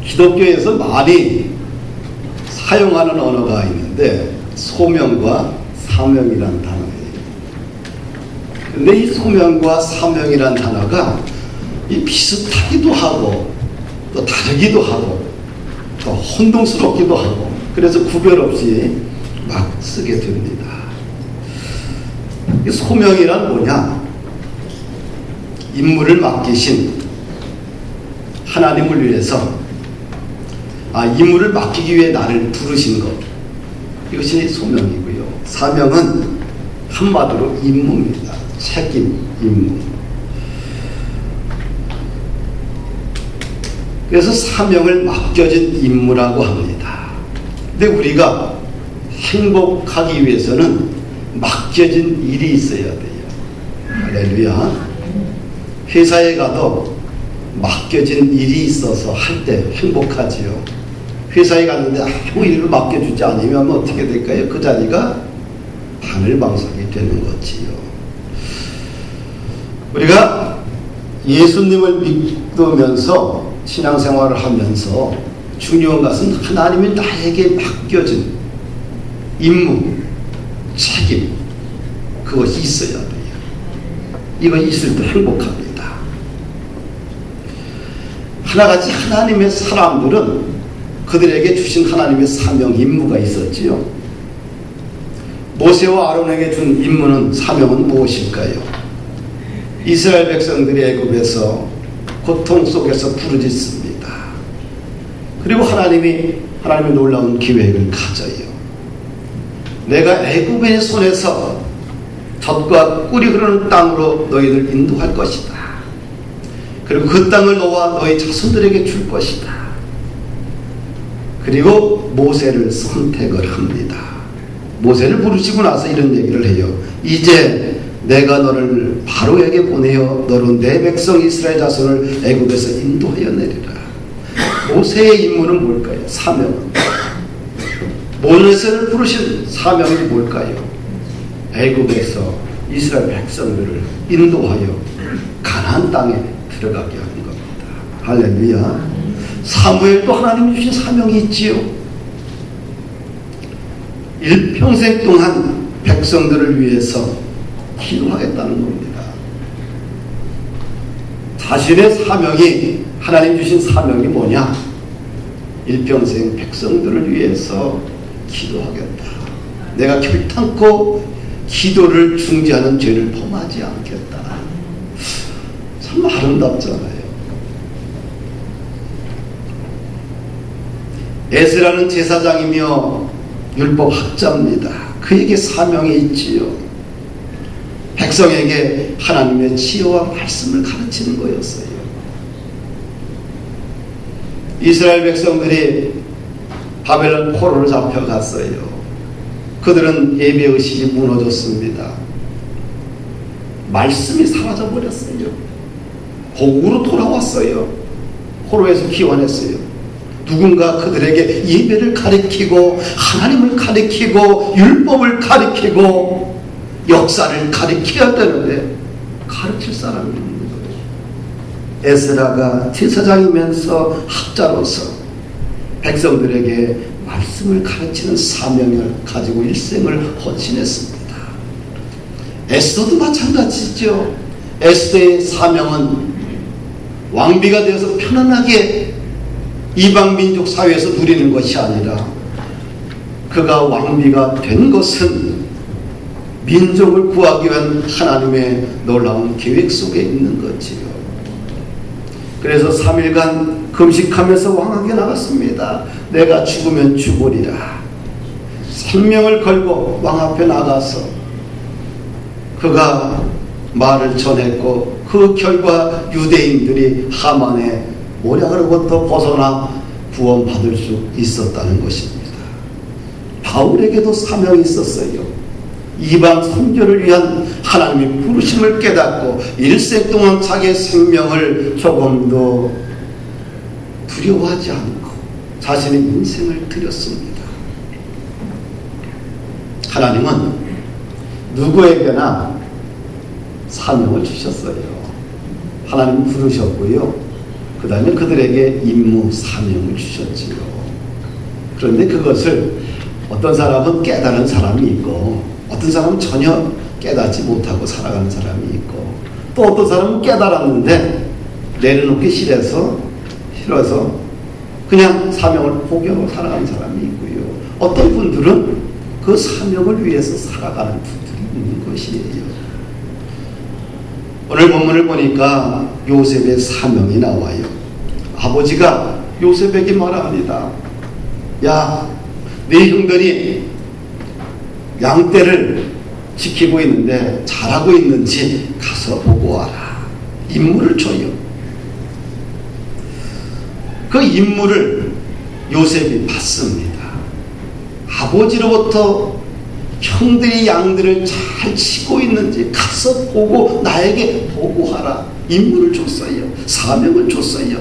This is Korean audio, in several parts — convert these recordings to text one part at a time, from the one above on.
기독교에서 많이 사용하는 언어가 있는데 소명과 사명이라는 단어예요. 근데 이 소명과 사명이라는 단어가 비슷하기도 하고 또 다르기도 하고 또 혼동스럽기도 하고 그래서 구별 없이 막 쓰게 됩니다. 이 소명이란 뭐냐? 임무를 맡기신 하나님을 위해서 임무를 맡기기 위해 나를 부르신 것, 이것이 소명이고요. 사명은 한마디로 임무입니다. 책임, 임무. 그래서 사명을 맡겨진 임무라고 합니다. 근데 우리가 행복하기 위해서는 맡겨진 일이 있어야 돼요. 할렐루야. 회사에 가도 맡겨진 일이 있어서 할 때 행복하지요. 회사에 갔는데 아무 일을 맡겨주지 않으면 어떻게 될까요? 그 자리가 하늘방석이 되는 거지요. 우리가 예수님을 믿으면서 신앙생활을 하면서 중요한 것은 하나님이 나에게 맡겨진 임무, 책임, 그것이 있어야 돼요. 이것이 있을 때 행복합니다. 하나같이 하나님의 사람들은 그들에게 주신 하나님의 사명, 임무가 있었지요. 모세와 아론에게 준 임무는, 사명은 무엇일까요? 이스라엘 백성들이 애굽에서 고통 속에서 부르짖습니다. 그리고 하나님의 놀라운 계획을 가져요. 내가 애굽의 손에서 젖과 꿀이 흐르는 땅으로 너희를 인도할 것이다. 그리고 그 땅을 너와 너희 자손들에게 줄 것이다. 그리고 모세를 선택을 합니다. 모세를 부르시고 나서 이런 얘기를 해요. 이제 내가 너를 바로에게 보내어 너로 내 백성 이스라엘 자손을 애굽에서 인도하여 내리라. 모세의 임무는 뭘까요? 사명은. 모세를 부르신 사명이 뭘까요? 애굽에서 이스라엘 백성들을 인도하여 가나안 땅에 들어가게 하는 겁니다. 할렐루야. 사무엘도 하나님이 주신 사명이 있지요. 일평생 동안 백성들을 위해서 기도하겠다는 겁니다. 자신의 사명이, 하나님 주신 사명이 뭐냐? 일평생 백성들을 위해서 기도하겠다. 내가 결탄코 기도를 중지하는 죄를 범하지 않겠다. 참 아름답잖아요. 에스라는 제사장이며 율법학자입니다. 그에게 사명이 있지요. 백성에게 하나님의 지혜와 말씀을 가르치는 거였어요. 이스라엘 백성들이 바벨론 포로로 잡혀갔어요. 그들은 예배의식이 무너졌습니다. 말씀이 사라져버렸어요. 고국으로 돌아왔어요. 포로에서 기원했어요. 누군가 그들에게 예배를 가리키고 하나님을 가리키고 율법을 가리키고 역사를 가리켜야 되는데 가르칠 사람이 없는 거예요. 에스라가 제사장이면서 학자로서 백성들에게 말씀을 가르치는 사명을 가지고 일생을 헌신했습니다. 에스더도 마찬가지죠. 에스더의 사명은 왕비가 되어서 편안하게 이방 민족 사회에서 누리는 것이 아니라 그가 왕비가 된 것은 민족을 구하기 위한 하나님의 놀라운 계획 속에 있는 거지요. 그래서 3일간 금식하면서 왕에게 나갔습니다. 내가 죽으면 죽으리라. 생명을 걸고 왕 앞에 나가서 그가 말을 전했고 그 결과 유대인들이 하만의 모략으로부터 벗어나 구원받을 수 있었다는 것입니다. 바울에게도 사명이 있었어요. 이방 선교를 위한 하나님의 부르심을 깨닫고 일생 동안 자기의 생명을 조금도 두려워하지 않고 자신의 인생을 드렸습니다. 하나님은 누구에게나 사명을 주셨어요. 하나님 부르셨고요. 그 다음에 그들에게 임무, 사명을 주셨지요. 그런데 그것을 어떤 사람은 깨달은 사람이 있고 어떤 사람은 전혀 깨닫지 못하고 살아가는 사람이 있고 또 어떤 사람은 깨달았는데 내려놓기 싫어서 그냥 사명을 포기하고 살아가는 사람이 있고요. 어떤 분들은 그 사명을 위해서 살아가는 분들이 있는 것이에요. 오늘 본문을 보니까 요셉의 사명이 나와요. 아버지가 요셉에게 말합니다. 야, 네 형들이 양떼를 지키고 있는데 잘하고 있는지 가서 보고 와라. 임무를 줘요. 그 임무를 요셉이 받습니다. 아버지로부터 형들이 양들을 잘 치고 있는지 가서 보고 나에게 보고하라. 임무를 줬어요. 사명을 줬어요.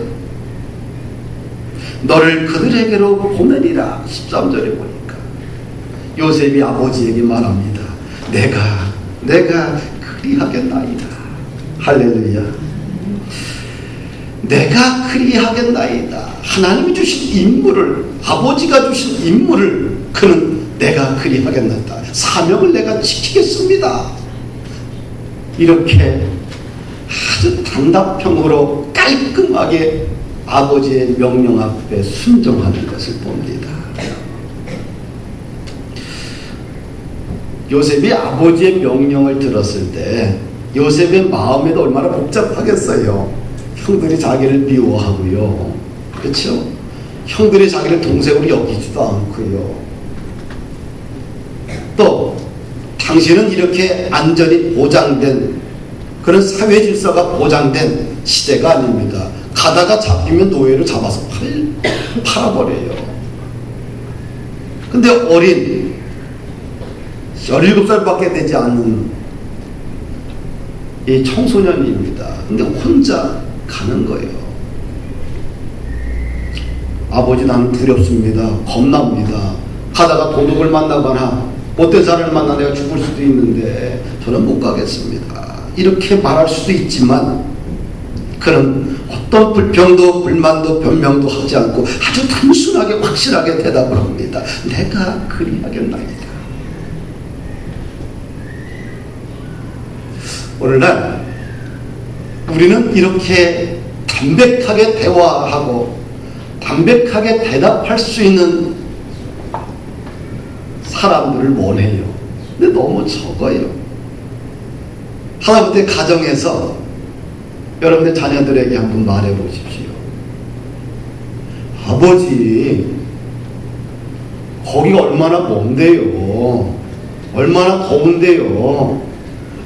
너를 그들에게로 보내리라. 13절에 보니까 요셉이 아버지에게 말합니다. 내가 그리하겠나이다. 할렐루야. 내가 그리하겠나이다. 하나님이 주신 임무를, 아버지가 주신 임무를 그는 내가 그리하겠나이다. 사명을 내가 지키겠습니다. 이렇게 아주 단답형으로 깔끔하게 아버지의 명령 앞에 순종하는 것을 봅니다. 요셉이 아버지의 명령을 들었을 때 요셉의 마음에도 얼마나 복잡하겠어요. 형들이 자기를 미워하고요. 그렇죠? 형들이 자기를 동생으로 여기지도 않고요. 또 당신은 이렇게 안전이 보장된 그런 사회 질서가 보장된 시대가 아닙니다. 가다가 잡히면 노예를 잡아서 팔아버려요. 근데 어린 17살밖에 되지 않는 이 청소년입니다. 근데 혼자 가는 거예요. 아버지 나는 두렵습니다. 겁납니다. 가다가 도둑을 만나거나 못된 사람을 만나 내가 죽을 수도 있는데 저는 못 가겠습니다. 이렇게 말할 수도 있지만 그는 어떤 불평도 불만도 변명도 하지 않고 아주 단순하게 확실하게 대답을 합니다. 내가 그리하겠나이다. 오늘날 우리는 이렇게 담백하게 대화하고 담백하게 대답할 수 있는 사람들을 원해요. 근데 너무 적어요. 하다못해 가정에서 여러분들 자녀들에게 한번 말해 보십시오. 아버지, 거기가 얼마나 먼데요. 얼마나 더운데요.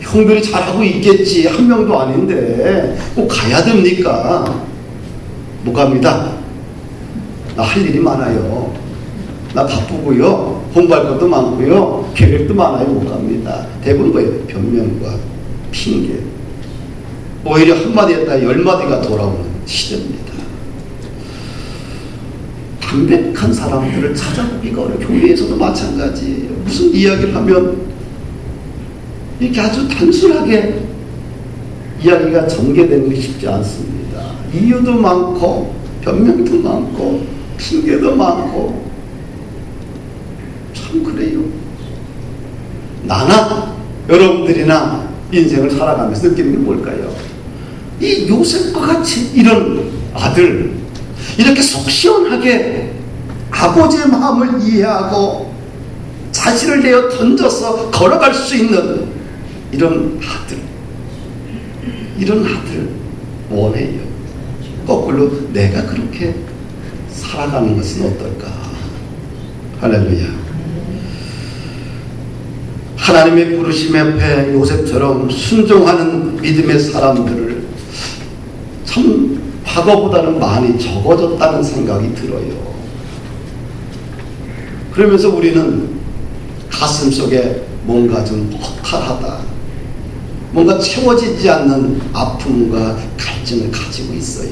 형들이 잘하고 있겠지. 한 명도 아닌데 꼭 가야 됩니까? 못 갑니다. 나 할 일이 많아요. 나 바쁘고요. 공부할 것도 많고요. 계획도 많아요. 못 갑니다. 대부분 거예요. 변명과 핑계. 오히려 한마디 했다 10마디가 돌아오는 시대입니다. 담백한 사람들을 찾아보기가 어려워요. 교회에서도 마찬가지예요. 무슨 이야기를 하면 이렇게 아주 단순하게 이야기가 전개되는 게 쉽지 않습니다. 이유도 많고 변명도 많고 핑계도 많고 참 그래요. 나나 여러분들이나 인생을 살아가면서 느끼는 게 뭘까요? 이 요셉과 같이 이런 아들, 이렇게 속 시원하게 아버지의 마음을 이해하고 자신을 내어 던져서 걸어갈 수 있는 이런 아들 원해요. 거꾸로 내가 그렇게 살아가는 것은 어떨까? 할렐루야. 하나님의 부르심 앞에 요셉처럼 순종하는 믿음의 사람들을 참 과거보다는 많이 적어졌다는 생각이 들어요. 그러면서 우리는 가슴 속에 뭔가 좀 허탈하다, 뭔가 채워지지 않는 아픔과 갈증을 가지고 있어요.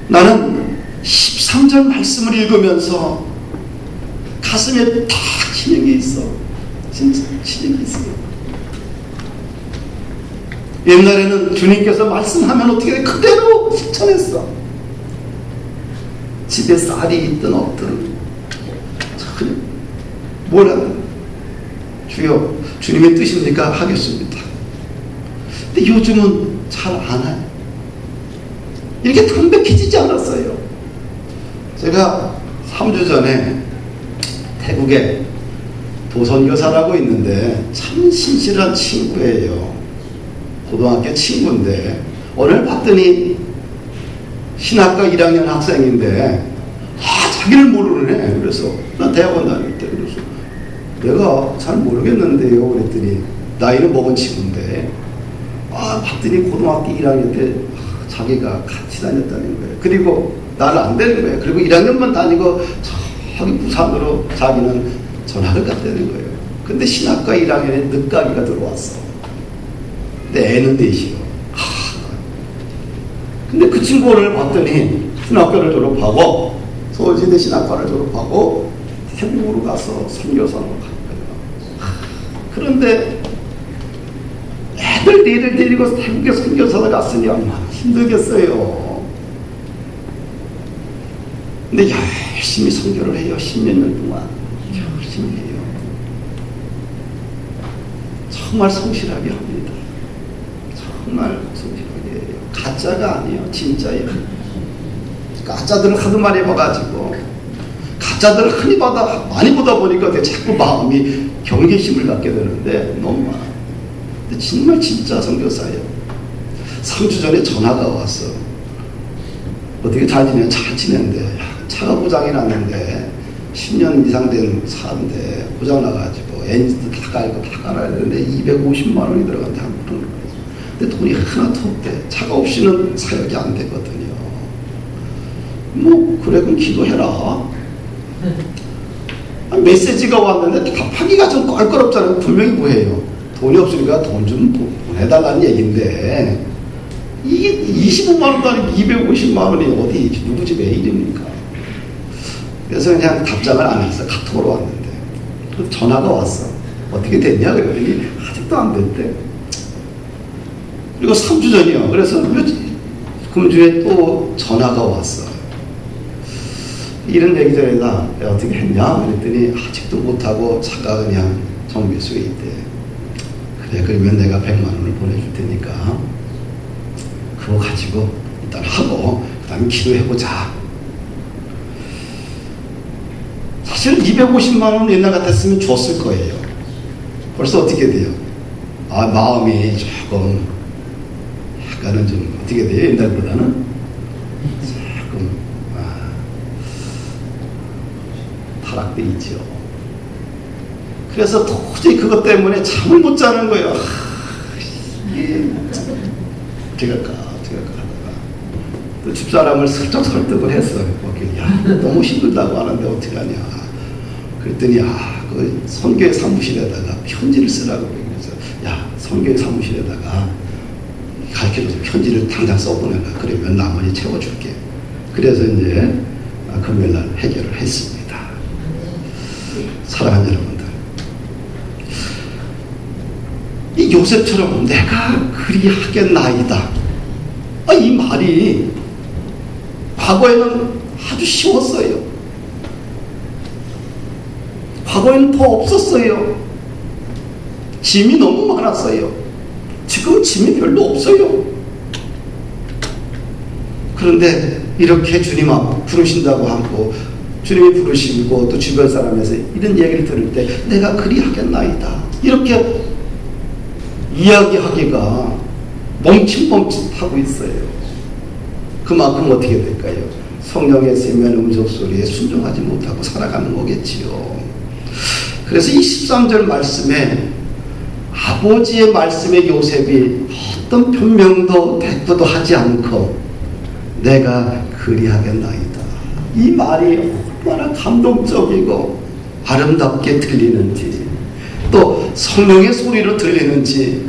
나는 13절 말씀을 읽으면서 가슴에 탁 치는 게 있어. 진짜 치는 게 있어요. 옛날에는 주님께서 말씀하면 어떻게 돼? 그대로 실천했어. 집에 쌀이 있든 없든 뭐라 주여 주님의 뜻입니까? 하겠습니다. 근데 요즘은 잘 안 해요. 이렇게 담백해지지 않았어요. 제가 3주 전에 태국에 도선교사라고 있는데 참 신실한 친구예요. 고등학교 친구인데 오늘 봤더니 신학과 1학년 학생인데 자기를 모르네. 그래서 나 대학원 다닐 때 그래서 내가 잘 모르겠는데요 그랬더니 나이는 먹은 친구인데 봤더니 고등학교 1학년 때 자기가 같이 다녔다는 거예요. 그리고 나는 안 되는 거예요. 그리고 1학년만 다니고 저기 부산으로 자기는 전학을 갔다는 거예요. 근데 신학과 1학년에 늦가기가 들어왔어. 근데 애는 대시요. 근데 그 친구를 봤더니 신학교를 졸업하고 서울지대 신학과를 졸업하고 태국으로 가서 선교사로 간 거예요. 그런데 애들 넷을 데리고 태국에 선교사를 갔으니 얼마나 힘들겠어요. 근데 열심히 선교를 해요. 10몇 년 동안 열심히 해요. 정말 성실하게 합니다. 정말 성실하게 해요. 가짜가 아니에요. 진짜예요. 가짜들을 하도 많이 봐가지고 가짜들을 많이 보다 보니까 자꾸 마음이 경계심을 갖게 되는데 너무 많아. 근데 정말 진짜 선교사예요. 3주 전에 전화가 왔어. 어떻게 잘 지내? 잘 지낸대. 차가 고장이 났는데 10년 이상 된 차인데 고장 나가지고 엔진도 다 갈고 다 갈아야 되는데 250만 원이 들어간대. 근데 돈이 하나도 없대. 차가 없이는 사역이 안 되거든요. 뭐 그래 그럼 기도해라. 메시지가 왔는데 답하기가 좀 껄끄럽잖아요. 분명히 뭐예요? 돈이 없으니까 돈 좀 보내달라는 얘기인데 이게 25만 원도 아니고 250만 원이 어디 누구 집 메일입니까? 그래서 그냥 답장을 안 했어. 카톡으로 왔는데 전화가 왔어. 어떻게 됐냐 그랬더니 아직도 안 됐대. 그리고 3주 전이요. 그래서 금주에 또 전화가 왔어. 이런 얘기 전에다 어떻게 했냐 그랬더니 아직도 못하고 차가 그냥 정비소에 있대. 그래 그러면 내가 100만 원을 보내줄 테니까 그거 가지고 일단 하고 그 다음에 기도해보자. 사실은 250만 원 옛날 같았으면 줬을 거예요. 벌써 어떻게 돼요? 마음이 조금 약간은 좀 어떻게 돼요? 옛날보다는 조금 타락돼 있죠. 그래서 도저히 그것 때문에 잠을 못 자는 거예요. 어떻게 할까 하다가 또 집사람을 슬쩍 설득을 했어요. 야, 너무 힘들다고 하는데 어떻게 하냐. 그랬더니 그 선교회 사무실에다가 편지를 쓰라고 그래서 야 선교회 사무실에다가 가르쳐줘서 편지를 당장 써보내라. 그러면 나머지 채워줄게. 그래서 이제 금요일날 해결을 했습니다. 사랑하는 여러분들, 이 요셉처럼 내가 그리하겠나이다. 이 말이 과거에는 아주 쉬웠어요. 과거에는 더 없었어요. 짐이 너무 많았어요. 지금 짐이 별로 없어요. 그런데 이렇게 주님 앞 부르신다고 하고 주님이 부르시고 또 주변 사람에서 이런 얘기를 들을 때 내가 그리하겠나이다. 이렇게 이야기하기가 멈칫멈칫하고 있어요. 그만큼 어떻게 될까요? 성령의 세미한 음성소리에 순종하지 못하고 살아가는 거겠지요. 그래서 이 13절 말씀에 아버지의 말씀에 요셉이 어떤 변명도 대꾸도 하지 않고 내가 그리하겠나이다. 이 말이 얼마나 감동적이고 아름답게 들리는지 또 성령의 소리로 들리는지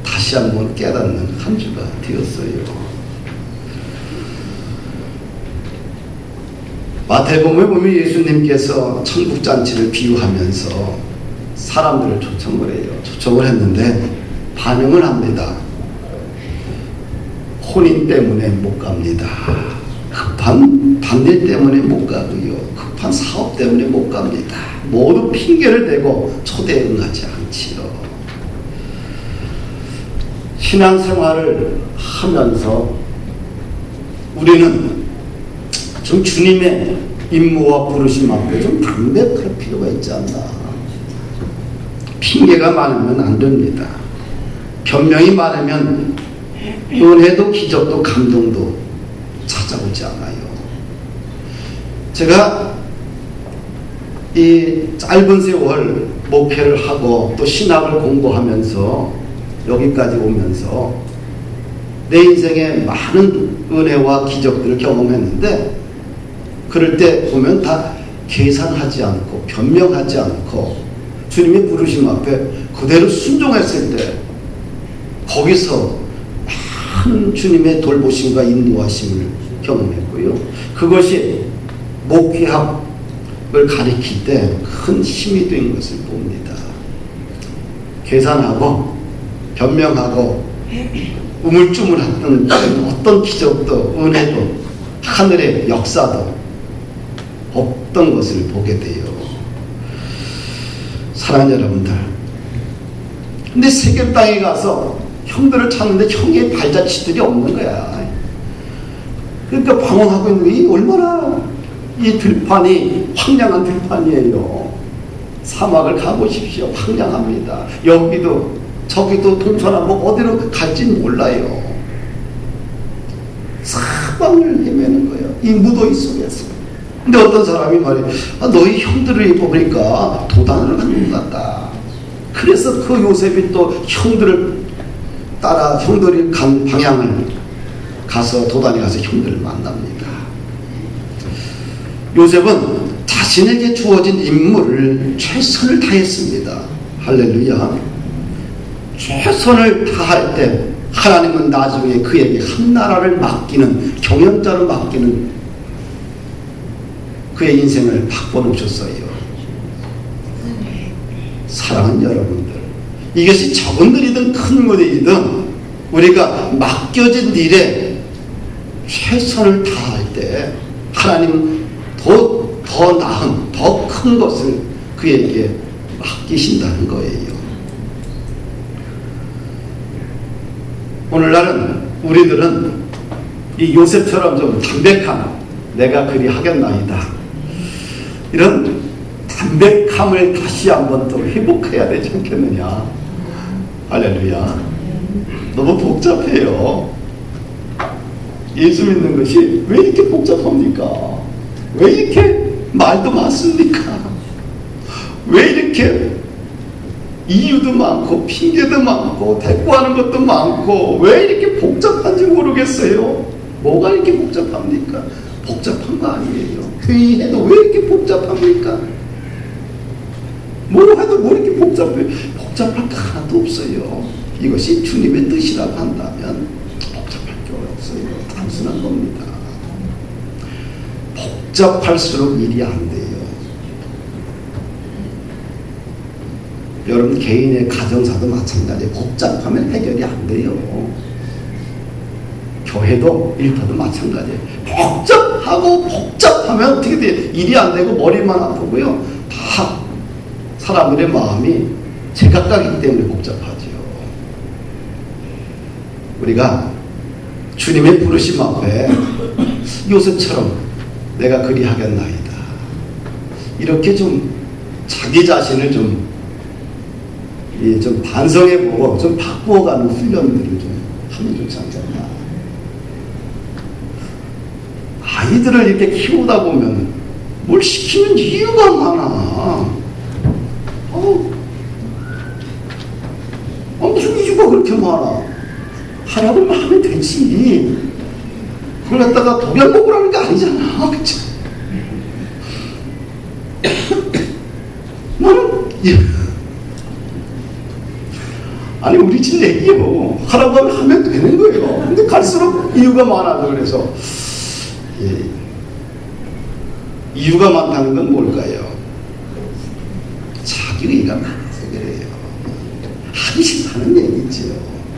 다시 한번 깨닫는 한 주가 되었어요. 마태복음에 보면 예수님께서 천국잔치를 비유하면서 사람들을 초청을 해요. 초청을 했는데 반응을 합니다. 혼인 때문에 못 갑니다. 급한 반일 때문에 못 가고요. 급한 사업 때문에 못 갑니다. 모두 핑계를 대고 초대에 응하지 않지요. 신앙생활을 하면서 우리는 좀 주님의 임무와 부르심 앞에 좀 담백할 필요가 있지 않나. 핑계가 많으면 안 됩니다. 변명이 많으면 은혜도 기적도 감동도 찾아오지 않아요. 제가 이 짧은 세월 목회를 하고 또 신학을 공부하면서 여기까지 오면서 내 인생에 많은 은혜와 기적들을 경험했는데, 그럴 때 보면 다 계산하지 않고 변명하지 않고 주님의 부르심 앞에 그대로 순종했을 때 거기서 많은 주님의 돌보심과 인도하심을 경험했고요. 그것이 목회학을 가리킬 때 큰 힘이 된 것을 봅니다. 계산하고 변명하고 우물쭈물했던 어떤 기적도 은혜도 하늘의 역사도 없던 것을 보게 돼요. 사랑하는 여러분들, 근데 세겜 땅에 가서 형들을 찾는데 형의 발자취들이 없는 거야. 그러니까 방황하고 있는 게 얼마나 이 들판이 황량한 들판이에요. 사막을 가보십시오. 황량합니다. 여기도 저기도 동서남북 어디로 갈진 몰라요. 사방을 헤매는 거예요. 이 무더위 속에서. 근데 어떤 사람이 말해, 너희 형들을 보니까 도단으로 가는 것 같다. 그래서 그 요셉이 또 형들을 따라 형들이 간 방향을 가서 도단에 가서 형들을 만납니다. 요셉은 자신에게 주어진 임무를 최선을 다했습니다. 할렐루야. 최선을 다할 때 하나님은 나중에 그에게 한 나라를 맡기는, 경영자를 맡기는 그의 인생을 바꿔놓으셨어요. 사랑하는 여러분들, 이것이 적은 일이든 큰 일이든 우리가 맡겨진 일에 최선을 다할 때 하나님은 더 나은, 더 큰 것을 그에게 맡기신다는 거예요. 오늘날은 우리들은 이 요셉처럼 좀 담백한, 내가 그리 하겠나이다, 이런 담백함을 다시 한번 또 회복해야 되지 않겠느냐. 할렐루야. 너무 복잡해요. 예수 믿는 것이 왜 이렇게 복잡합니까? 왜 이렇게 말도 많습니까? 왜 이렇게 이유도 많고 핑계도 많고 대꾸하는 것도 많고 왜 이렇게 복잡한지 모르겠어요. 뭐가 이렇게 복잡합니까? 복잡한 거 아니에요. 회의해도 왜 이렇게 복잡합니까? 뭐 해도 뭐 이렇게 복잡해? 복잡할 게 하나도 없어요. 이것이 주님의 뜻이라고 한다면 복잡할 게 없어요. 단순한 겁니다. 복잡할수록 일이 안 돼요. 여러분 개인의 가정사도 마찬가지예요. 복잡하면 해결이 안 돼요. 교회도 일터도 마찬가지예요. 복잡하면 어떻게 돼요? 일이 안 되고 머리만 아프고요. 다 사람들의 마음이 제각각이기 때문에 복잡하죠. 우리가 주님의 부르심 앞에 요셉처럼 내가 그리 하겠나이다, 이렇게 좀 자기 자신을 좀 반성해보고 좀 바꾸어가는 훈련들을 좀 하면 좋지 않겠나. 아이들을 이렇게 키우다 보면 뭘 시키는 이유가 많아. 무슨 이유가 그렇게 많아? 하라고 하면 되지. 그걸 갖다가 독약 먹으라는 게 아니잖아. 그치? 나는 아니 우리 집 얘기요. 하라고 하면 되는 거예요. 근데 갈수록 이유가 많아서 그래서 이유가 많다는 건 뭘까요? 자기 의의가 많아서 그래요. 하기 싫다는 얘기죠.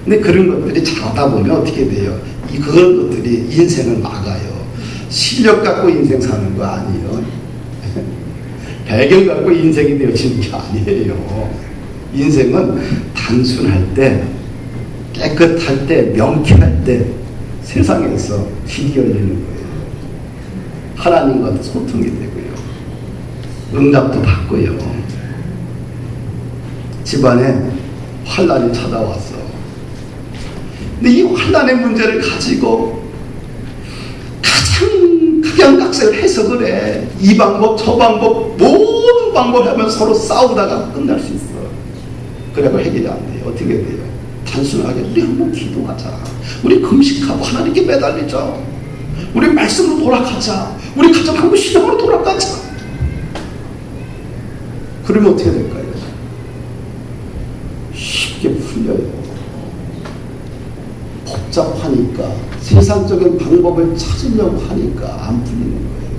근데 그런 것들이 자다 보면 어떻게 돼요? 그런 것들이 인생을 막아요. 실력 갖고 인생 사는 거 아니에요. 배경 갖고 인생이 되어지는 게 아니에요. 인생은 단순할 때, 깨끗할 때, 명쾌할 때 세상에서 길이 열리는 거예요. 하나님과도 소통이 되고요. 응답도 받고요. 집안에 환난이 찾아왔어. 근데 이 환난의 문제를 가지고 가장 각양각색을 해석을 해. 이 방법 저 방법 모든 방법을 하면 서로 싸우다가 끝날 수 있어. 그래도 해결이 안 돼요. 어떻게 돼요? 단순하게 우리 한번 기도하자. 우리 금식하고 하나님께 매달리자. 우리 말씀으로 돌아가자. 우리 가정 한번 신앙으로 돌아가자. 그러면 어떻게 될까요? 쉽게 풀려요. 복잡하니까 세상적인 방법을 찾으려고 하니까 안 풀리는 거예요.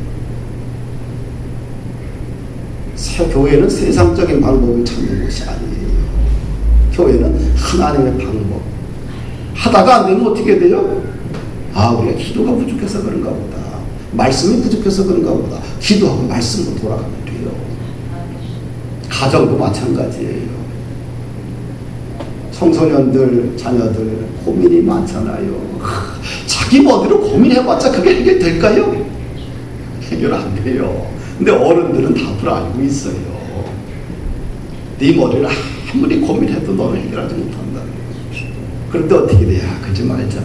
새 교회는 세상적인 방법을 찾는 것이 아니에요. 교회는 하나님의 방법. 하다가 안 되면 어떻게 돼요? 아, 우리가 기도가 부족해서 그런가 보다. 말씀이 부족해서 그런가 보다. 기도하고 말씀으로 돌아가면 돼요. 가정도 마찬가지예요. 청소년들, 자녀들 고민이 많잖아요. 자기 머리로 고민해봤자 그게 해결될까요? 해결 안 돼요. 근데 어른들은 답을 알고 있어요. 네 머리를 아무리 고민해도 너는 해결하지 못한다. 그럴 때 어떻게 돼야? 그러지 말자.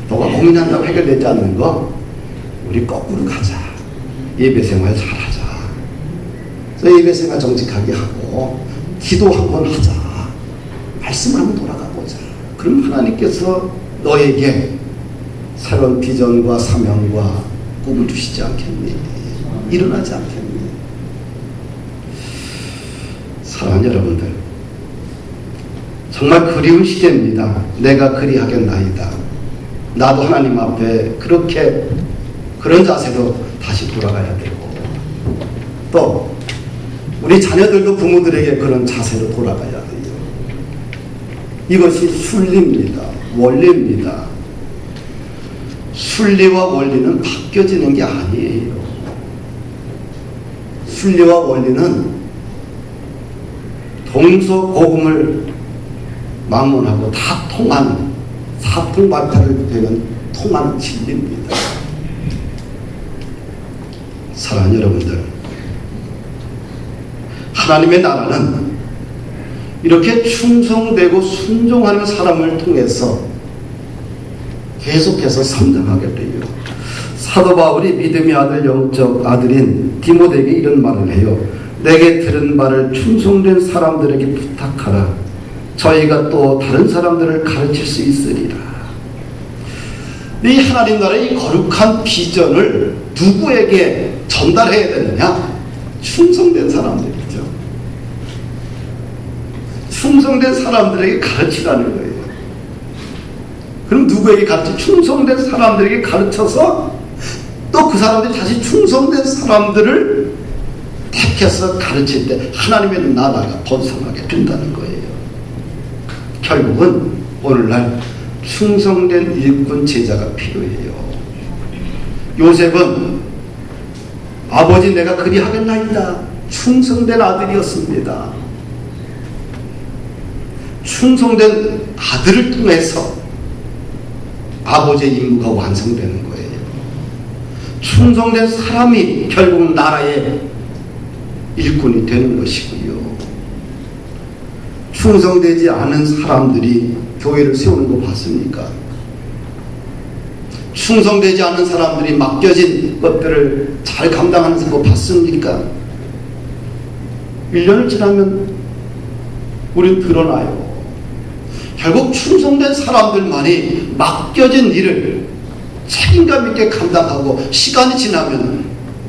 너가 고민한다고 해결되지 않는 거 우리 거꾸로 가자. 예배생활 잘하자. 그래서 예배생활 정직하게 하고 기도 한번 하자. 말씀을 한번 돌아가보자. 그럼 하나님께서 너에게 새로운 비전과 사명과 꿈을 주시지 않겠니? 일어나지 않겠니? 사랑하는 여러분들, 정말 그리운 시대입니다. 내가 그리하겠나이다. 나도 하나님 앞에 그렇게 그런 자세로 다시 돌아가야 되고, 또 우리 자녀들도 부모들에게 그런 자세로 돌아가야 돼요. 이것이 순리입니다. 원리입니다. 순리와 원리는 바뀌어지는 게 아니에요. 순리와 원리는 동서고금을 막론하고 다 통하는, 사통발달을 되는 통하는 진리입니다. 사랑하는 여러분들, 하나님의 나라는 이렇게 충성되고 순종하는 사람을 통해서 계속해서 성장하게 돼요. 사도 바울이 믿음의 아들, 영적 아들인 디모데에게 이런 말을 해요. 내게 들은 말을 충성된 사람들에게 부탁하라. 저희가 또 다른 사람들을 가르칠 수 있으리라. 이 하나님 나라의 거룩한 비전을 누구에게 전달해야 되느냐? 충성된 사람들이죠. 충성된 사람들에게 가르치라는 거예요. 그럼 누구에게 가르치? 충성된 사람들에게 가르쳐서 또 그 사람들이 다시 충성된 사람들을 택해서 가르칠 때 하나님의 나라가 번성하게 된다는 거예요. 결국은 오늘날 충성된 일꾼 제자가 필요해요. 요셉은 아버지 내가 그리하겠나이다. 충성된 아들이었습니다. 충성된 아들을 통해서 아버지의 임무가 완성되는 거예요. 충성된 사람이 결국 나라의 일꾼이 되는 것이고요. 충성되지 않은 사람들이 교회를 세우는 거 봤습니까? 충성되지 않은 사람들이 맡겨진 것들을 잘 감당하는 거 봤습니까? 1년을 지나면 우린 드러나요. 결국 충성된 사람들만이 맡겨진 일을 책임감 있게 감당하고 시간이 지나면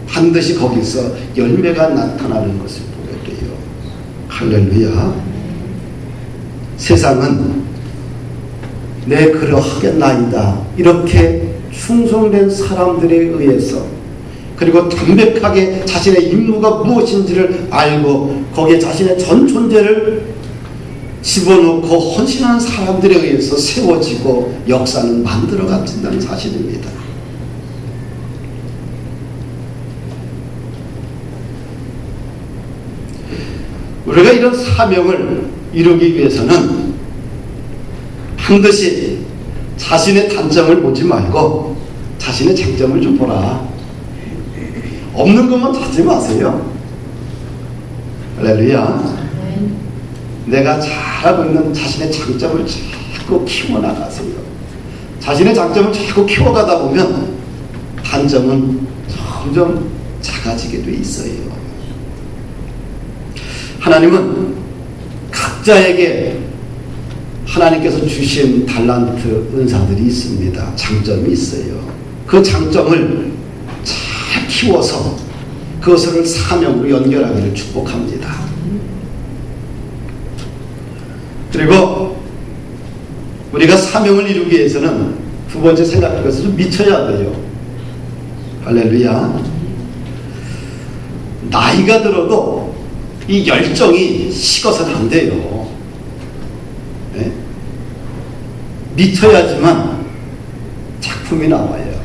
반드시 거기서 열매가 나타나는 것을 보게 돼요. 할렐루야. 세상은 내 그러하겠나이다 이렇게 충성된 사람들에 의해서, 그리고 담백하게 자신의 임무가 무엇인지를 알고 거기에 자신의 전 존재를 집어넣고 헌신하는 사람들에 의해서 세워지고 역사는 만들어간다는 사실입니다. 우리가 이런 사명을 이루기 위해서는 반드시 자신의 단점을 보지 말고 자신의 장점을 좀 보라. 없는 것만 찾지 마세요. 할렐루야. 내가 잘하고 있는 자신의 장점을 자꾸 키워나가세요. 자신의 장점을 자꾸 키워가다 보면 단점은 점점 작아지게 돼 있어요. 하나님은 각자에게 하나님께서 주신 달란트, 은사들이 있습니다. 장점이 있어요. 그 장점을 잘 키워서 그것을 사명으로 연결하기를 축복합니다. 그리고 우리가 사명을 이루기 위해서는 두 번째 생각할 것은 좀 미쳐야 돼요. 할렐루야. 나이가 들어도 이 열정이 식어서는 안 돼요. 네? 미쳐야지만 작품이 나와요.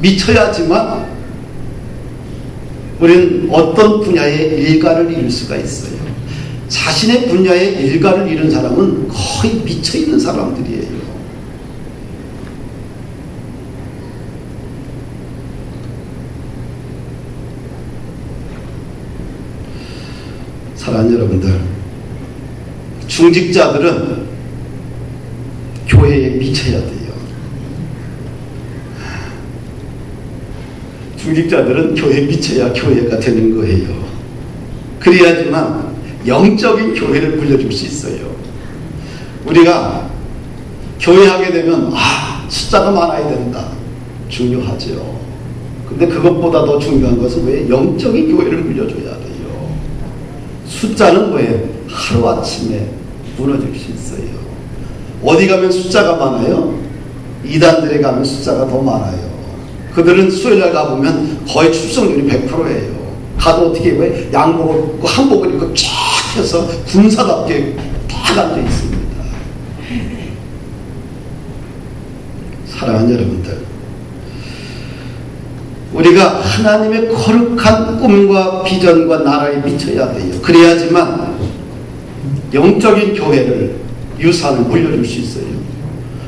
미쳐야지만 우리는 어떤 분야의 일가를 이룰 수가 있어요. 자신의 분야의 일가를 이룬 사람은 거의 미쳐있는 사람들이에요. 사랑하는 여러분들, 중직자들은 교회에 미쳐야 돼요. 중직자들은 교회에 미쳐야 교회가 되는 거예요. 그래야지만 영적인 교회를 물려줄 수 있어요. 우리가 교회하게 되면 숫자가 많아야 된다. 중요하죠. 근데 그것보다 더 중요한 것은 왜 영적인 교회를 물려줘야 돼요. 숫자는 왜 하루아침에 무너질 수 있어요. 어디 가면 숫자가 많아요? 이단들에 가면 숫자가 더 많아요. 그들은 수요일날 가보면 거의 출석률이 100%예요. 가도 어떻게 왜 양복을 입고 한복을 입고 쫙 해서 군사답게 딱 앉아 있습니다. 사랑하는 여러분들, 우리가 하나님의 거룩한 꿈과 비전과 나라에 미쳐야 돼요. 그래야지만 영적인 교회를, 유산을 물려줄 수 있어요.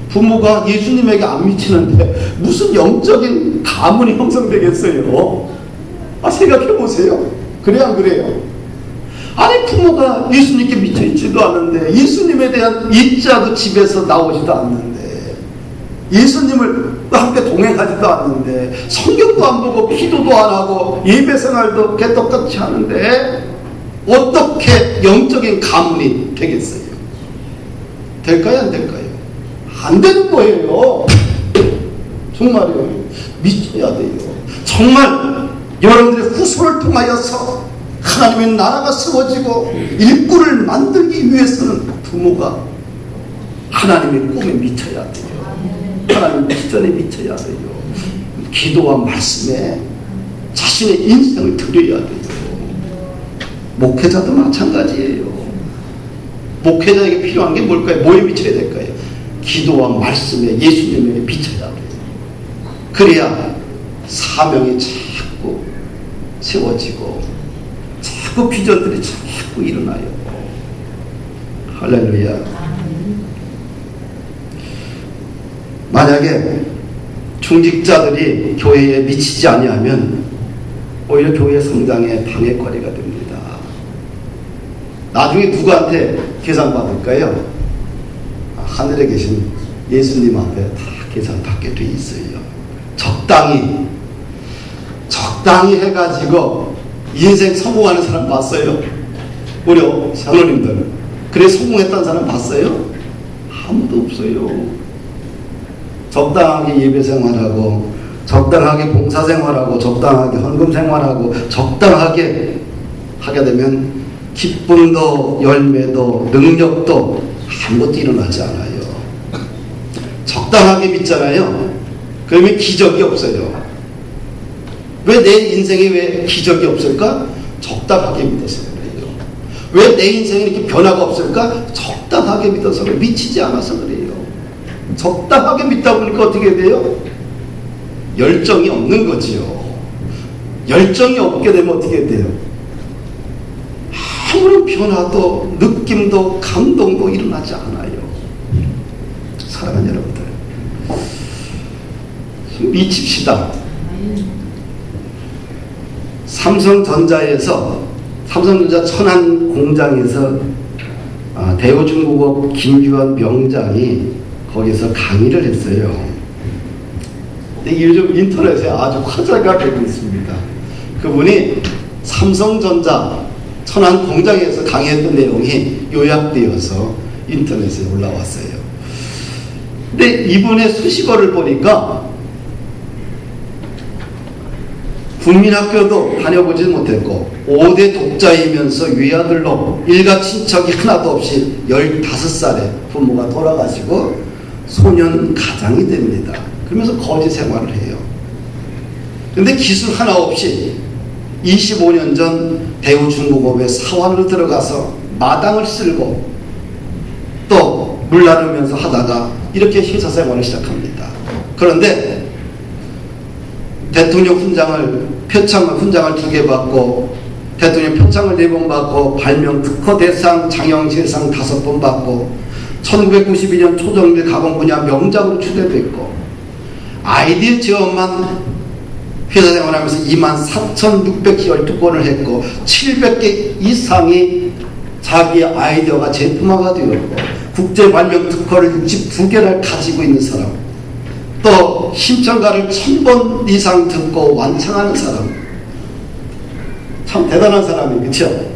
부모가 예수님에게 안 미치는데 무슨 영적인 가문이 형성되겠어요? 생각해보세요. 그래 안 그래요? 아니, 부모가 예수님께 미쳐있지도 않은데, 예수님에 대한 일자도 집에서 나오지도 않는데, 예수님을 함께 동행하지도 않는데, 성경도 안 보고 기도도 안 하고 예배생활도 개떡같이 하는데 어떻게 영적인 가문이 되겠어요? 될까요? 안 될까요? 안 되는 거예요. 정말요. 미쳐야 돼요. 정말 여러분들의 후손을 통하여서 하나님의 나라가 세워지고 일꾼을 만들기 위해서는 부모가 하나님의 꿈에 미쳐야 돼요. 하나님의 비전에 미쳐야 돼요. 기도와 말씀에 자신의 인생을 드려야 돼요. 목회자도 마찬가지예요. 목회자에게 필요한 게 뭘까요? 뭐에 미쳐야 될까요? 기도와 말씀에 예수님에 미쳐야 돼요. 그래야 사명이 자꾸 세워지고 자꾸 비전들이 자꾸 일어나요. 할렐루야. 만약에 중직자들이 교회에 미치지 아니하면 오히려 교회 성장에 방해거리가 됩니다. 나중에 누구한테 계산받을까요? 하늘에 계신 예수님 앞에 다 계산받게 돼 있어요. 적당히 해가지고 인생 성공하는 사람 봤어요? 우리 장로님들 그래 성공했다는 사람 봤어요? 아무도 없어요. 적당하게 예배 생활하고 적당하게 봉사 생활하고 적당하게 헌금 생활하고 적당하게 하게 되면 기쁨도 열매도 능력도 아무것도 일어나지 않아요. 적당하게 믿잖아요. 그러면 기적이 없어요. 왜 내 인생에 왜 기적이 없을까? 적당하게 믿어서 그래요. 왜 내 인생에 이렇게 변화가 없을까? 적당하게 믿어서 그래. 미치지 않아서 그래요. 적당하게 믿다 보니까 어떻게 돼요? 열정이 없는 거지요. 열정이 없게 되면 어떻게 돼요? 아무런 변화도 느낌도 감동도 일어나지 않아요. 사랑하는 여러분들, 미칩시다. 삼성전자 천안 공장에서 대우중공업 김규환 명장이 거기서 강의를 했어요. 근데 요즘 인터넷에 아주 화제가 되고 있습니다. 그분이 삼성전자 천안 공장에서 강의했던 내용이 요약되어서 인터넷에 올라왔어요. 근데 이분의 수식어를 보니까 국민학교도 다녀보지 못했고 5대 독자이면서 외아들로 일가 친척이 하나도 없이 15살에 부모가 돌아가시고 소년 가장이 됩니다. 그러면서 거지 생활을 해요. 근데 기술 하나 없이 25년 전 대우중공업의 사원으로 들어가서 마당을 쓸고 또 물 나르면서 하다가 이렇게 회사 생활을 시작합니다. 그런데 대통령 표창을 2개 받고 대통령 표창을 4번 받고 발명 특허 대상 장영재상 5번 받고 1992년 초정밀 가공 분야 명장으로 추대됐고 아이디어 지원만 회사 생활하면서 24,612건을 했고 700개 이상이 자기의 아이디어가 제품화가 되었고 국제 발명 특허를 62개를 가지고 있는 사람, 또 심청가를 1000번 이상 듣고 완창하는 사람, 참 대단한 사람이에요. 그렇죠?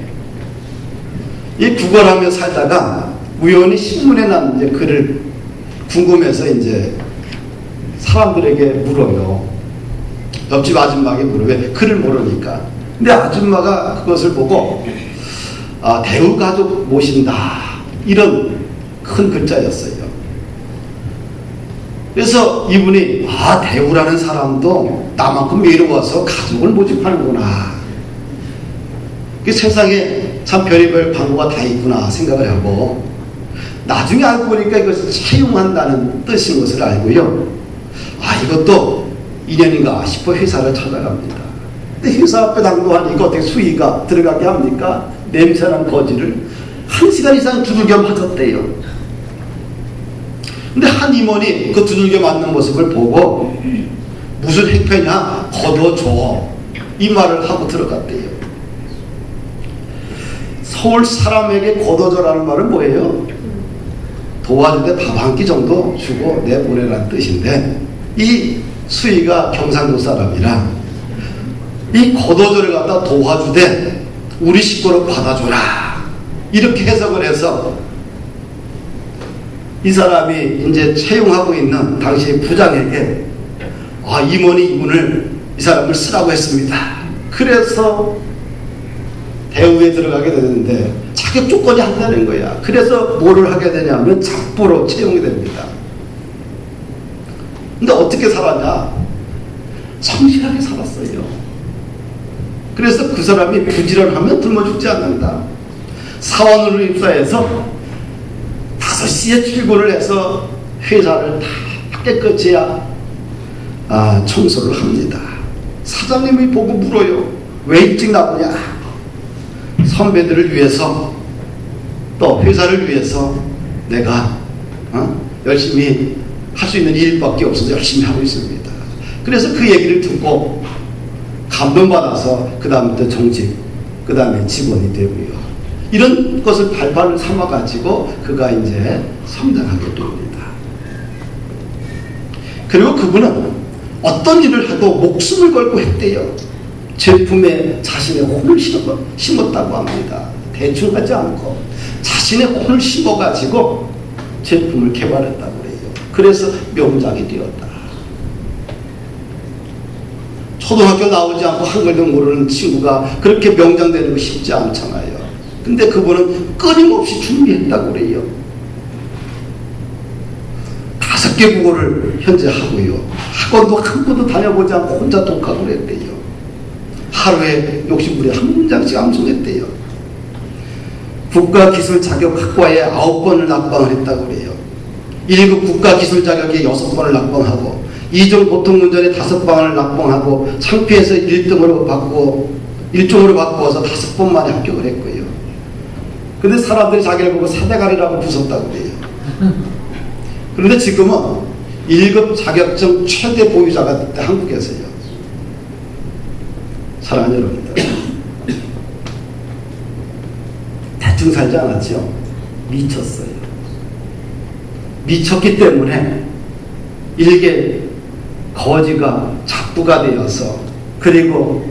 이 구걸하며 살다가 우연히 신문에 난 이제 글을 궁금해서 이제 사람들에게 물어요. 옆집 아줌마에게 물어요. 왜? 글을 모르니까. 근데 아줌마가 그것을 보고 대우가족 모신다 이런 큰 글자였어요. 그래서 이분이 대우라는 사람도 나만큼 외로워서 가족을 모집하는구나. 그 세상에 참 별의별 방법가 다 있구나 생각을 하고 나중에 알고 보니까 이것을 채용한다는 뜻인 것을 알고요. 이것도 인연인가 싶어 회사를 찾아갑니다. 근데 회사 앞에 당도하니까 어떻게 수위가 들어가게 합니까? 냄새난 거지를 1시간 이상 두들겨 맞았대요. 근데 한 임원이 그 두들겨 맞는 모습을 보고 무슨 행패냐? 걷어줘. 이 말을 하고 들어갔대요. 서울 사람에게 걷어줘라는 말은 뭐예요? 도와주는데 밥 한 끼 정도 주고 내보내라는 뜻인데 이 수희가 경상도 사람이라 이 걷어줘를 갖다 도와주되 우리 식구로 받아줘라 이렇게 해석을 해서 이 사람이 이제 채용하고 있는 당시 부장에게 임원이 이 사람을 쓰라고 했습니다. 그래서 대우에 들어가게 되는데 자격 조건이 안 되는 거야. 그래서 뭐를 하게 되냐면 잡부로 채용이 됩니다. 근데 어떻게 살았냐? 성실하게 살았어요. 그래서 그 사람이 부지런하면 굶어 죽지 않는다. 사원으로 입사해서 5시에 출근을 해서 회사를 다 깨끗이 청소를 합니다. 사장님이 보고 물어요. 왜 일찍 나오냐? 선배들을 위해서 또 회사를 위해서 내가 열심히 할 수 있는 일밖에 없어서 열심히 하고 있습니다. 그래서 그 얘기를 듣고 감동받아서 그 다음부터 정직, 그 다음에 직원이 되고요. 이런 것을 발판을 삼아가지고 그가 이제 성장하게 됩니다. 그리고 그분은 어떤 일을 해도 목숨을 걸고 했대요. 제품에 자신의 혼을 심었다고 합니다. 대충 하지 않고 자신의 혼을 심어가지고 제품을 개발했다고 해요. 그래서 명작이 되었다. 초등학교 나오지 않고 한글도 모르는 친구가 그렇게 명장 되는 거 쉽지 않잖아요. 근데 그분은 끊임없이 준비했다고 그래요. 5개 국어를 현재 하고요. 학원도 한 번도 다녀보지 않고 혼자 독학을 했대요. 하루에 욕심부려 한 문장씩 암송했대요. 국가기술 자격 학과에 9번을 낙방을 했다고 그래요. 1급 국가기술 자격에 6번을 낙방하고 2종 보통운전에 5방을 낙방하고 창피해서 1등으로 받고 1종으로 바꾸어서 5번 만에 합격을 했고요. 근데 사람들이 자기를 보고 사대가리라고 부쉈다고 그래요. 그런데 지금은 1급 자격증 최대 보유자가 됐다, 한국에서요. 사랑하는 여러분들, 대충 살지 않았죠? 미쳤어요. 미쳤기 때문에 일개 거지가 작부가 되어서, 그리고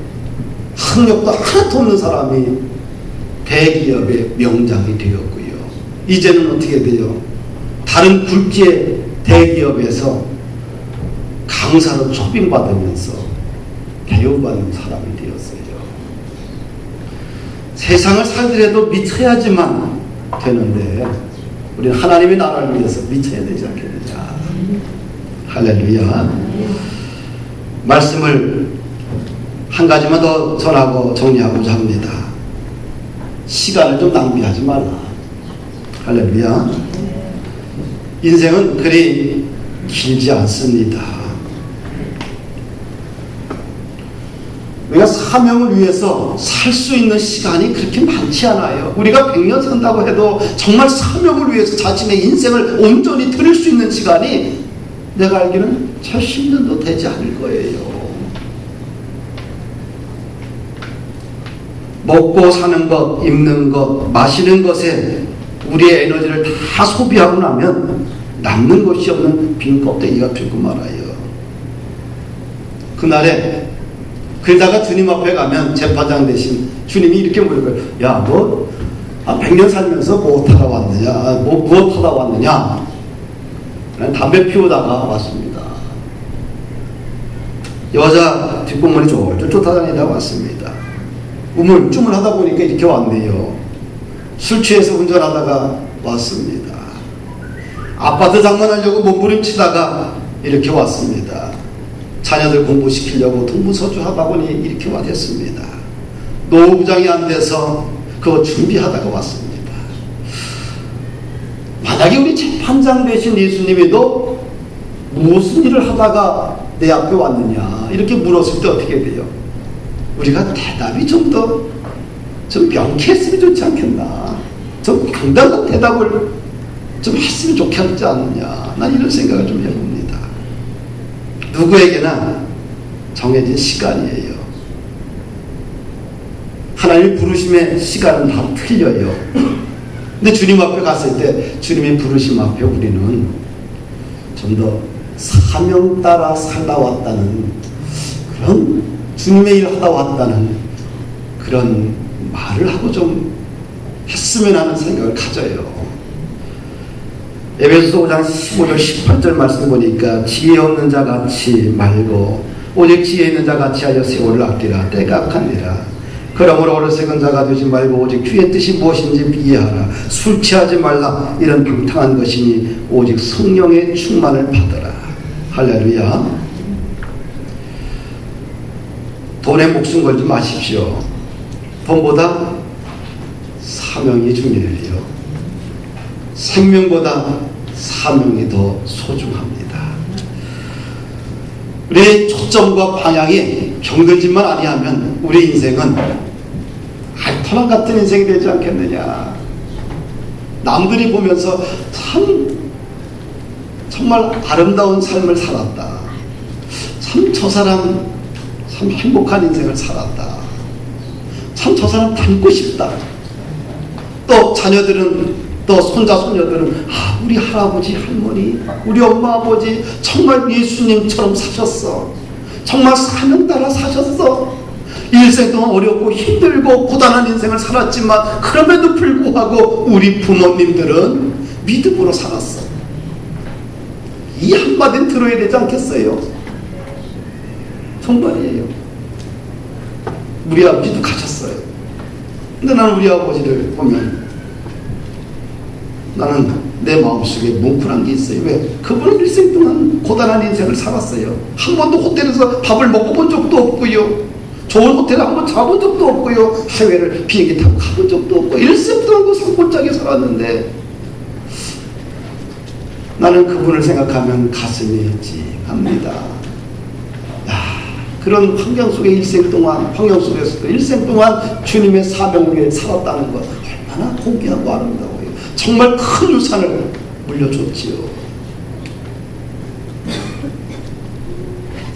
학력도 하나도 없는 사람이 대기업의 명장이 되었고요. 이제는 어떻게 돼요? 다른 굴지의 대기업에서 강사로 초빙받으면서 대우받는 사람이 되었어요. 세상을 살더라도 미쳐야지만 되는데 우리는 하나님의 나라를 위해서 미쳐야 되지 않겠느냐. 할렐루야. 말씀을 한 가지만 더 전하고 정리하고자 합니다. 시간을 좀 낭비하지 말라. 할렐루야. 인생은 그리 길지 않습니다. 우리가 사명을 위해서 살 수 있는 시간이 그렇게 많지 않아요. 우리가 100년 산다고 해도 정말 사명을 위해서 자신의 인생을 온전히 드릴 수 있는 시간이 내가 알기는 70년도 되지 않을 거예요. 먹고 사는 것, 입는 것, 마시는 것에 우리의 에너지를 다 소비하고 나면 남는 것이 없는 빈 껍데기가 되고 말아요. 그날에 그러다가 주님 앞에 가면 재판장 대신 주님이 이렇게 물을 거예요. 야, 너 100년 살면서 무엇 하러 왔느냐? 무엇 하다 왔느냐? 난 담배 피우다가 왔습니다. 여자 뒷공문이 졸졸 쫓아다니다 왔습니다. 우물쭈물 하다 보니까 이렇게 왔네요. 술 취해서 운전하다가 왔습니다. 아파트 장만하려고 몸부림치다가 이렇게 왔습니다. 자녀들 공부시키려고 동부서주 하다 보니 이렇게 왔습니다. 노후부장이 안 돼서 그거 준비하다가 왔습니다. 만약에 우리 재판장 되신 예수님이 너 무슨 일을 하다가 내 앞에 왔느냐 이렇게 물었을 때 어떻게 돼요? 우리가 대답이 좀 명쾌했으면 좋지 않겠나? 좀 당당한 대답을 좀 했으면 좋겠지 않느냐? 난 이런 생각을 좀 해봅니다. 누구에게나 정해진 시간이에요. 하나님의 부르심의 시간은 다 틀려요. 근데 주님 앞에 갔을 때 주님의 부르심 앞에 우리는 좀 더 사명 따라 살다 왔다는 그런 주님의 일 하다 왔다는 그런 말을 하고 좀 했으면 하는 생각을 가져요. 에베소서 5장 15절 18절 말씀 보니까 지혜 없는 자 같이 말고 오직 지혜 있는 자 같이 하여 세월을 아끼라. 때가 악하니라. 그러므로 어리석은 자가 되지 말고 오직 주의 뜻이 무엇인지 이해하라. 술 취하지 말라. 이런 방탕한 것이니 오직 성령의 충만을 받아라. 할렐루야. 돈에 목숨 걸지 마십시오. 돈보다 사명이 중요해요. 생명보다 사명이 더 소중합니다. 우리의 초점과 방향이 정해지만 아니하면 우리 인생은 알토란 같은 인생이 되지 않겠느냐. 남들이 보면서 정말 아름다운 삶을 살았다. 참 저 사람 참 행복한 인생을 살았다. 참 저 사람 닮고 싶다. 또 자녀들은 또 손자 손녀들은 우리 할아버지 할머니 우리 엄마 아버지 정말 예수님처럼 사셨어. 정말 사명 따라 사셨어. 일생 동안 어렵고 힘들고 고단한 인생을 살았지만 그럼에도 불구하고 우리 부모님들은 믿음으로 살았어. 이 한마디는 들어야 되지 않겠어요? 정말이에요. 우리 아버지도 가셨어요. 근데 나는 우리 아버지를 보면 나는 내 마음속에 뭉클한 게 있어요. 왜? 그분은 일생 동안 고단한 인생을 살았어요. 한 번도 호텔에서 밥을 먹어본 적도 없고요. 좋은 호텔에 한번 자본 적도 없고요. 해외를 비행기 타고 가본 적도 없고 일생도 하고 산골짜기에 살았는데 나는 그분을 생각하면 가슴이 찡합니다. 그런 환경 속에 일생 동안, 환경 속에서도 일생 동안 주님의 사명을 위해 살았다는 것 얼마나 고귀하고 아름다워요. 정말 큰 유산을 물려줬지요.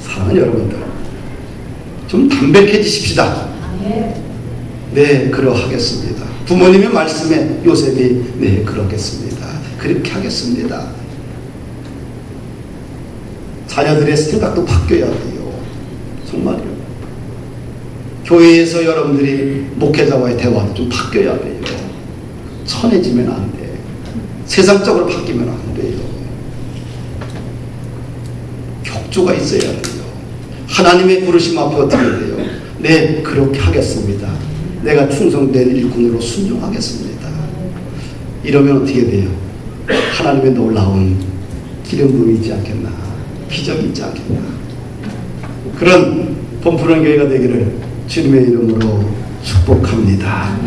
사랑하는 여러분들, 좀 담백해지십시다. 네, 그러하겠습니다. 부모님의 말씀에 요셉이 네, 그러겠습니다. 그렇게 하겠습니다. 자녀들의 생각도 바뀌어야 돼요. 정말요. 교회에서 여러분들이 목회자와의 대화도 좀 바뀌어야 돼요. 천해지면 안 돼. 세상적으로 바뀌면 안 돼요. 격조가 있어야 돼요. 하나님의 부르심 앞에 어떻게 돼요? 네, 그렇게 하겠습니다. 내가 충성된 일꾼으로 순종하겠습니다. 이러면 어떻게 돼요? 하나님의 놀라운 기름 부음이 있지 않겠나? 기적이 있지 않겠나? 그런 범푸른 교회가 되기를 주님의 이름으로 축복합니다.